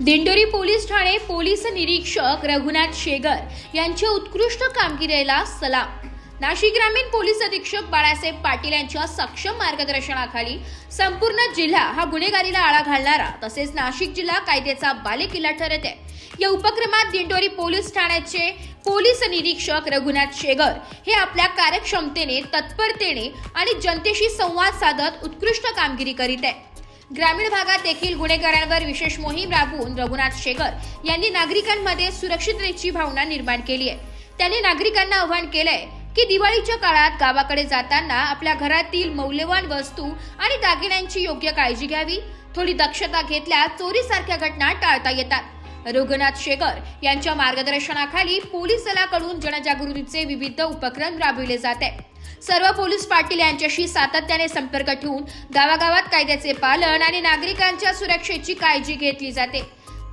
Dindori police Thane police निरीक्षक रघुनाथ शेगर यांच्या उत्कृष्ट कामगिरीला सलाम। नाशिक ग्रामीण पोलीस अधीक्षक बाळासाहेब पाटील यांच्या सक्षम मार्गदर्शनाखाली संपूर्ण जिल्हा हा गुन्हेगारीला आळा घालणारा तसेच नाशिक जिल्हा कायद्याचा बालेकिल्ला ठरत आहे। या उपक्रमात दिंडोरी पोलीस ठाण्याचे पोलीस निरीक्षक रघुनाथ शेगर हे आपल्या कार्यक्षमतेने, तत्परतेने आणि जनतेशी संवाद साधत उत्कृष्ट कामगिरी करीत आहे। ग्रामीण भागात देखील गुन्हेगारांवर विशेष मोहीम राबवून रघुनाथ शेगर यांनी नागरिकांमध्ये सुरक्षिततेची भावना निर्माण केली आहे। त्यांनी नागरिकांना आवाहन केलंय की दिवाळीच्या काळात गावाकडे जाताना आपल्या घरातील मौल्यवान वस्तू आणि दागिन्यांची योग्य काळजी घ्यावी। थोडी दक्षता घेतल्यास चोरीसारख्या घटना टाळता येतात। रघुनाथ शेगर यांच्या मार्गदर्शनाखाली पोलीस दलाकडून जनजागृतीचे विविध उपक्रम राबविले जात आहेत। सर्व पोलीस पाटील यांच्याशी सातत्याने संपर्क ठेवून गावागावात कायद्याचे पालन आणि नागरिकांच्या सुरक्षेची काळजी घेतली जाते।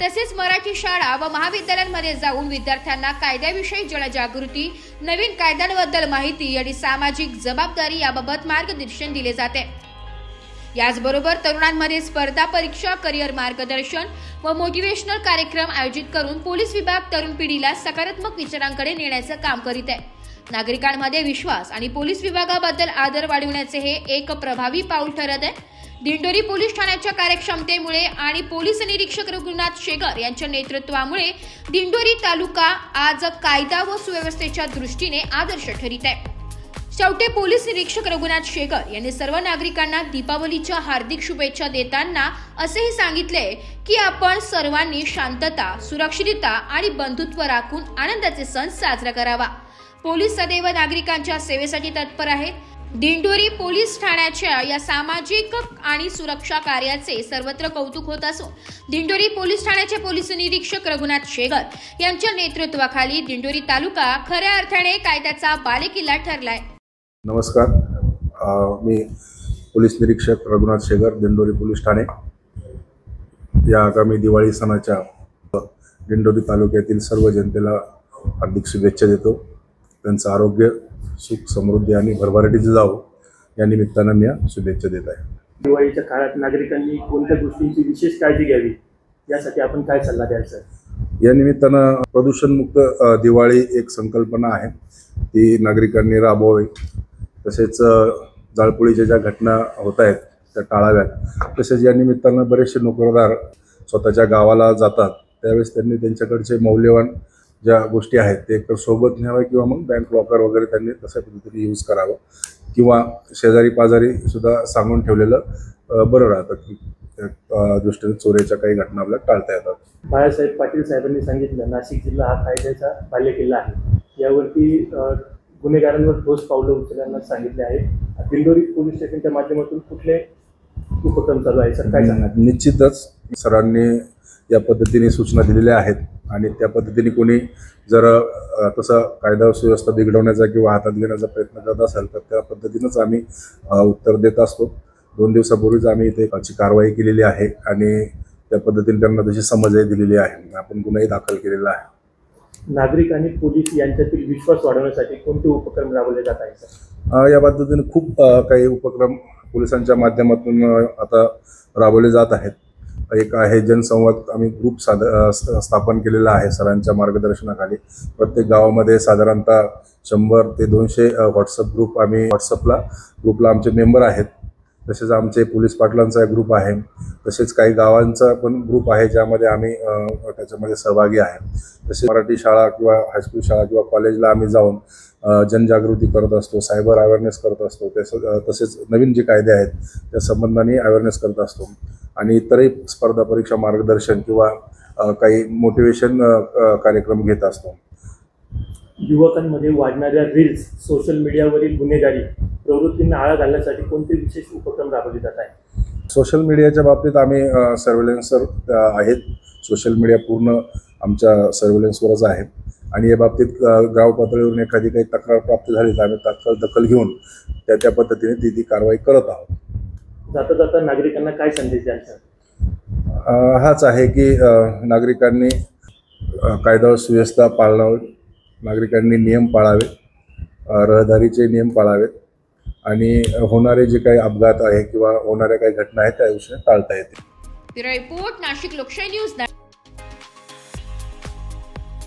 तसेच मराठी शाळा व महाविद्यालयांमध्ये जाऊन विद्यार्थ्यांना कायद्याविषयी जनजागृती, नवीन कायद्यांबद्दल माहिती आणि सामाजिक जबाबदारी याबाबत मार्गदर्शन दिले जाते। याचबरोबर तरुणांमध्ये स्पर्धा परीक्षा, करिअर मार्गदर्शन व मोटिवेशनल कार्यक्रम आयोजित करून पोलीस विभाग तरुण पिढीला सकारात्मक विचारांकडे नेण्याचे काम करीत आहे। नागरिकांमध्ये विश्वास आणि पोलीस विभागाबद्दल आदर वाढवण्याचे हे एक प्रभावी पाऊल ठरत आहे। दिंडोरी पोलीस ठाण्याच्या कार्यक्षमतेमुळे आणि पोलीस निरीक्षक रघुनाथ शेगर यांच्या नेतृत्वामुळे दिंडोरी तालुका आज कायदा व सुव्यवस्थेच्या दृष्टीने आदर्श ठरत आहे। शेवटी पोलीस निरीक्षक रघुनाथ शेगर यांनी सर्व नागरिकांना दीपावलीच्या हार्दिक शुभेच्छा देताना असेही सांगितले की आपण सर्वांनी शांतता, सुरक्षितता आणि बंधुत्व राखून आनंदाचे सण साजरा करावा। पोलीस सदैव नागरिकांच्या सेवेसाठी तत्पर आहेत। दिंडोरी पोलीस ठाण्याच्या या सामाजिक आणि सुरक्षा कार्याचे सर्वत्र कौतुक होत असून दिंडोरी पोलीस ठाण्याचे पोलीस निरीक्षक रघुनाथ शेगर यांच्या नेतृत्वाखाली दिंडोरी तालुका खऱ्या अर्थाने कायद्याचा बालेकिल्ला ठरलाय। नमस्कार, मी पोलीस निरीक्षक रघुनाथ शेगर, दिंडोरी पोलीस ठाणे। या आगामी दिवाळी सणाच्या दिंडोरी तालुक्यातील सर्व जनतेला हार्दिक शुभेच्छा देतो। त्यांचं आरोग्य, सुख, समृद्धी आणि भरभराटीचं जावो या निमित्तानं मी शुभेच्छा देत आहे। दिवाळीच्या काळात नागरिकांनी कोणत्या गोष्टींची विशेष काळजी घ्यावी यासाठी आपण काय सल्ला द्याल सर? या निमित्तानं प्रदूषणमुक्त दिवाळी एक संकल्पना आहे, ती नागरिकांनी राबवावी। तसेच जाळपोळीच्या ज्या घटना होत आहेत त्या टाळाव्यात। तसेच या निमित्तानं बरेचसे नोकरदार स्वतःच्या गावाला जातात, त्यावेळेस त्यांनी त्यांच्याकडचे मौल्यवान ज्या गोष्टी आहेत ते एकतर सोबत न्याव्या किंवा मग बँक लॉकर वगैरे त्यांनी तशा पद्धतीने यूज करावं किंवा शेजारी पाजारी सुद्धा सांगून ठेवलेलं बरं राहतं की त्या दृष्टीने चोरीच्या काही घटना आपल्याला टाळता येतात। बाळासाहेब पाटील साहेबांनी सांगितलं नाशिक जिल्हा हा कायद्याचा बालेकिल्ला आहे, यावरती गुन्हेगारांवर ठोस पावलं उचलण्यास सांगितले आहे। दिंडोरी पोलीस स्टेशनच्या माध्यमातून कुठले उपक्रम चालू आहे सर, काय सांगणार? निश्चितच सरांनी या पद्धतीने सूचना दिलेल्या आहेत आणि त्या पद्धतीने कोणी जर तसं कायदा सुव्यवस्था बिघडवण्याचा किंवा हातात घेण्याचा प्रयत्न करत असेल तर त्या पद्धतीनंच आम्ही उत्तर देत असतो। 2 दिवसापूर्वीच आम्ही इथे त्याची कारवाई केलेली आहे आणि त्या पद्धतीने त्यांना तशी समजही दिलेली आहे। आपण गुन्हाही दाखल केलेला आहे। नागरिक आणि पोलीस यांच्यातील विश्वास वाढवण्यासाठी कोणते उपक्रम राबवले जात आहेत सर? या पद्धतीने खूप काही उपक्रम पोलिसांच्या माध्यमातून आता राबवले जात आहेत। एक आहे जनसंवाद, आम्ही ग्रुप स्थापन केलेला आहे सरांच्या मार्गदर्शनाखाली। प्रत्येक गावामध्ये साधारणतः 100 ते 200 व्हॉट्सअप ग्रुप, आम्ही ग्रुपला आमचे मेंबर आहेत। तसेच आमचे पोलीस पाटलांचा एक ग्रुप आहे, तसेच काही गावांचा पण ग्रुप आहे ज्यामध्ये आम्ही त्याच्यामध्ये सहभागी आहे। तसेच मराठी शाळा किंवा हायस्कूल शाळा किंवा कॉलेजला आम्ही जाऊन जनजागृती करत असतो, सायबर अवेअरनेस करत असतो। तसेच नवीन जे कायदे आहेत त्या संबंधाने अवेअरनेस करत असतो आणि इतरही स्पर्धा परीक्षा मार्गदर्शन किंवा काही मोटिवेशन कार्यक्रम घेत असतो। युवकांमध्ये वाढणाऱ्या रील्स, सोशल मीडियावरील गुन्हेगारी प्रवृत्तींना आळा घालण्यासाठी कोणते विशेष उपक्रम राबवले जात आहेत? सोशल मीडियाच्या बाबतीत आम्ही सर्व्हेलन्सर आहेत। सोशल मीडिया पूर्ण आमच्या सर्व्हेलन्सवरच आहे आणि या बाबतीत गाव पातळीवरून एखादी काही तक्रार प्राप्त झाली तर आम्ही तात्काळ दखल घेऊन त्या पद्धतीने ती कारवाई करत आहोत। जाता जाता नागरिकांना काय संदेश द्याल सर? हाच आहे की नागरिकांनी कायदा सुव्यवस्था पाळावी, नागरिकांनी नियम पाळावे, रहदारीचे नियम पाळावेत आणि होणारे जे काही अपघात आहे किंवा होणाऱ्या काही घटना आहेत त्या विषयी टाळता येतील। ब्युरो रिपोर्ट, नाशिक लोकशाही न्यूज।